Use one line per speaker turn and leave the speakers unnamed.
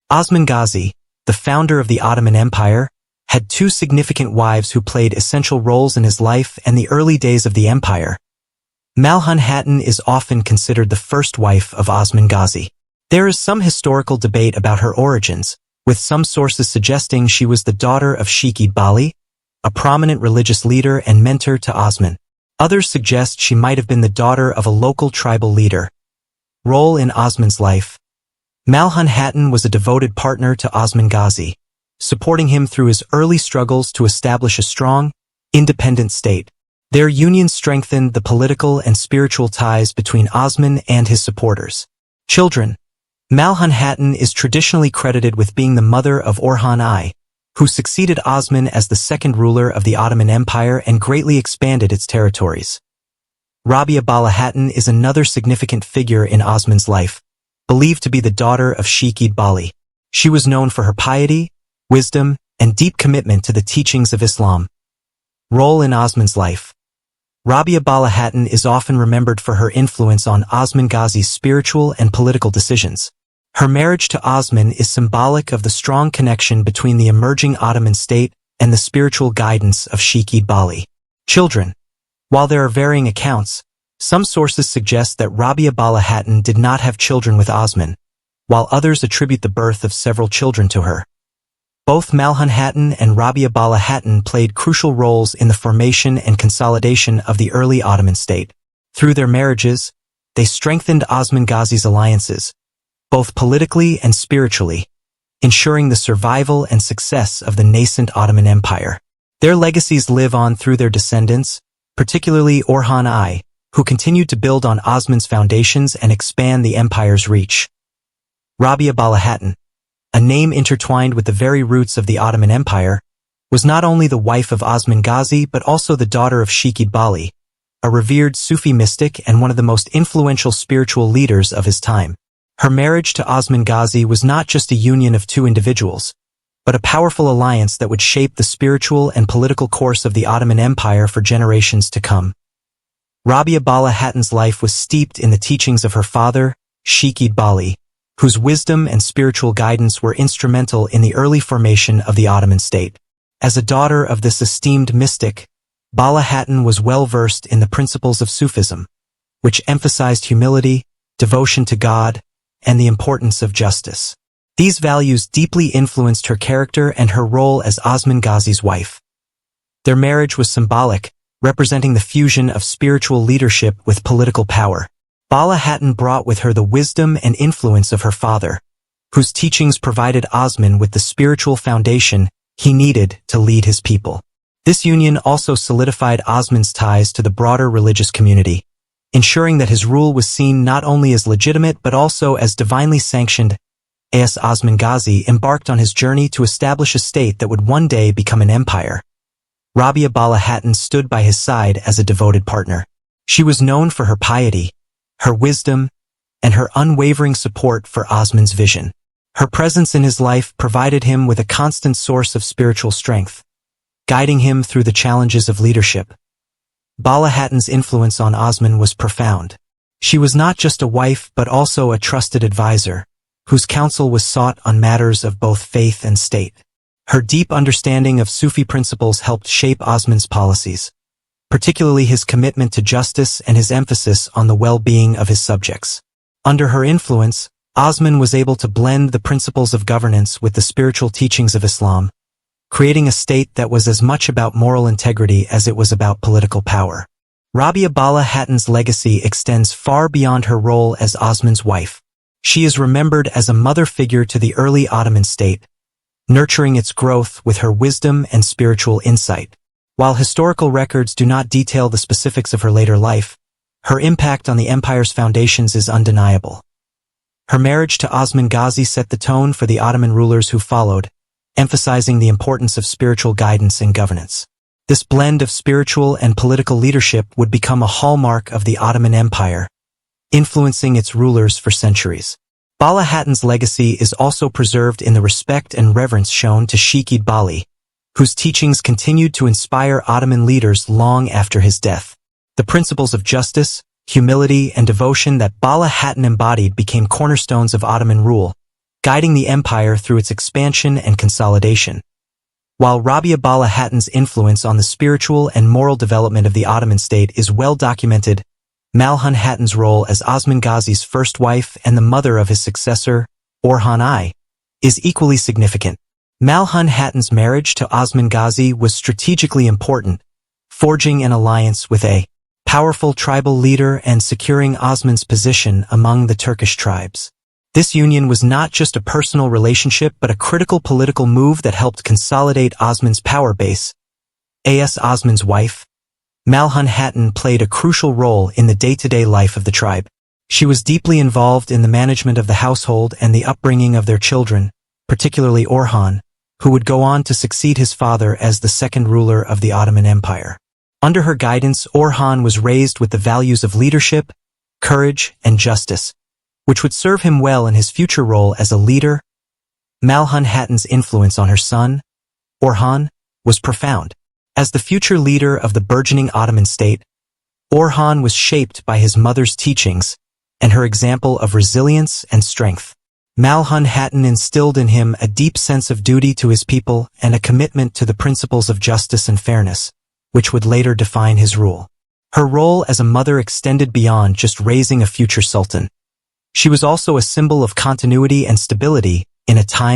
Osman Gazi, the founder of the Ottoman Empire, had two significant wives who played essential roles in his life and the early days of the empire. Malhun Hatun is often considered the first wife of Osman Gazi. There is some historical debate about her origins, with some sources suggesting she was the daughter of Sheikh Bali, a prominent religious leader and mentor to Osman. Others suggest she might have been the daughter of a local tribal leader. Role in Osman's life. Malhun Hatun was a devoted partner to Osman Gazi, supporting him through his early struggles to establish a strong, independent state. Their union strengthened the political and spiritual ties between Osman and his supporters. Children. Malhun Hatun is traditionally credited with being the mother of Orhan I, who succeeded Osman as the second ruler of the Ottoman Empire and greatly expanded its territories. Rabia Bala Hatun is another significant figure in Osman's life, believed to be the daughter of Sheikh Bali. She was known for her piety, wisdom, and deep commitment to the teachings of Islam. Role in Osman's life. Rabia Bala Hatun is often remembered for her influence on Osman Gazi's spiritual and political decisions. Her marriage to Osman is symbolic of the strong connection between the emerging Ottoman state and the spiritual guidance of Sheikh Bali. Children. While there are varying accounts, some sources suggest that Rabia Bala Hatun did not have children with Osman, while others attribute the birth of several children to her. Both Malhun Hatun and Rabia Bala Hatun played crucial roles in the formation and consolidation of the early Ottoman state. Through their marriages, they strengthened Osman Gazi's alliances, both politically and spiritually, ensuring the survival and success of the nascent Ottoman Empire. Their legacies live on through their descendants, particularly Orhan I, who continued to build on Osman's foundations and expand the empire's reach. Rabia Bala Hatun, a name intertwined with the very roots of the Ottoman Empire, was not only the wife of Osman Gazi but also the daughter of Sheikh Bali, a revered Sufi mystic and one of the most influential spiritual leaders of his time. Her marriage to Osman Gazi was not just a union of two individuals, but a powerful alliance that would shape the spiritual and political course of the Ottoman Empire for generations to come. Rabia Bala Hatun's life was steeped in the teachings of her father, Sheikh Bali, whose wisdom and spiritual guidance were instrumental in the early formation of the Ottoman state. As a daughter of this esteemed mystic, Bala Hatun was well versed in the principles of Sufism, which emphasized humility, devotion to God, and the importance of justice. These values deeply influenced her character and her role as Osman Gazi's wife. Their marriage was symbolic, representing the fusion of spiritual leadership with political power. Bala Hatun brought with her the wisdom and influence of her father, whose teachings provided Osman with the spiritual foundation he needed to lead his people. This union also solidified Osman's ties to the broader religious community, ensuring that his rule was seen not only as legitimate but also as divinely sanctioned. As Osman Gazi embarked on his journey to establish a state that would one day become an empire, Rabia Bala Hatun stood by his side as a devoted partner. She was known for her piety, her wisdom, and her unwavering support for Osman's vision. Her presence in his life provided him with a constant source of spiritual strength, guiding him through the challenges of leadership. Bala Hatun's influence on Osman was profound. She was not just a wife but also a trusted advisor, whose counsel was sought on matters of both faith and state. Her deep understanding of Sufi principles helped shape Osman's policies, particularly his commitment to justice and his emphasis on the well-being of his subjects. Under her influence, Osman was able to blend the principles of governance with the spiritual teachings of Islam, creating a state that was as much about moral integrity as it was about political power. Rabia Bala Hatun's legacy extends far beyond her role as Osman's wife. She is remembered as a mother figure to the early Ottoman state, nurturing its growth with her wisdom and spiritual insight. While historical records do not detail the specifics of her later life, her impact on the empire's foundations is undeniable. Her marriage to Osman Gazi set the tone for the Ottoman rulers who followed, emphasizing the importance of spiritual guidance and governance. This blend of spiritual and political leadership would become a hallmark of the Ottoman Empire, influencing its rulers for centuries. Bala Hatun's legacy is also preserved in the respect and reverence shown to Sheikh Bali, whose teachings continued to inspire Ottoman leaders long after his death. The principles of justice, humility, and devotion that Bala Hatun embodied became cornerstones of Ottoman rule, guiding the empire through its expansion and consolidation. While Rabia Bala Hatun's influence on the spiritual and moral development of the Ottoman state is well documented, Malhun Hatun's role as Osman Ghazi's first wife and the mother of his successor, Orhan I, is equally significant. Malhun Hatun's marriage to Osman Ghazi was strategically important, forging an alliance with a powerful tribal leader and securing Osman's position among the Turkish tribes. This union was not just a personal relationship but a critical political move that helped consolidate Osman's power base. As Osman's wife, Malhun Hatun played a crucial role in the day-to-day life of the tribe. She was deeply involved in the management of the household and the upbringing of their children, particularly Orhan, who would go on to succeed his father as the second ruler of the Ottoman Empire. Under her guidance, Orhan was raised with the values of leadership, courage, and justice, which would serve him well in his future role as a leader. Malhun Hatun's influence on her son, Orhan, was profound. As the future leader of the burgeoning Ottoman state, Orhan was shaped by his mother's teachings and her example of resilience and strength. Malhun Hatun instilled in him a deep sense of duty to his people and a commitment to the principles of justice and fairness, which would later define his rule. Her role as a mother extended beyond just raising a future sultan. She was also a symbol of continuity and stability in a time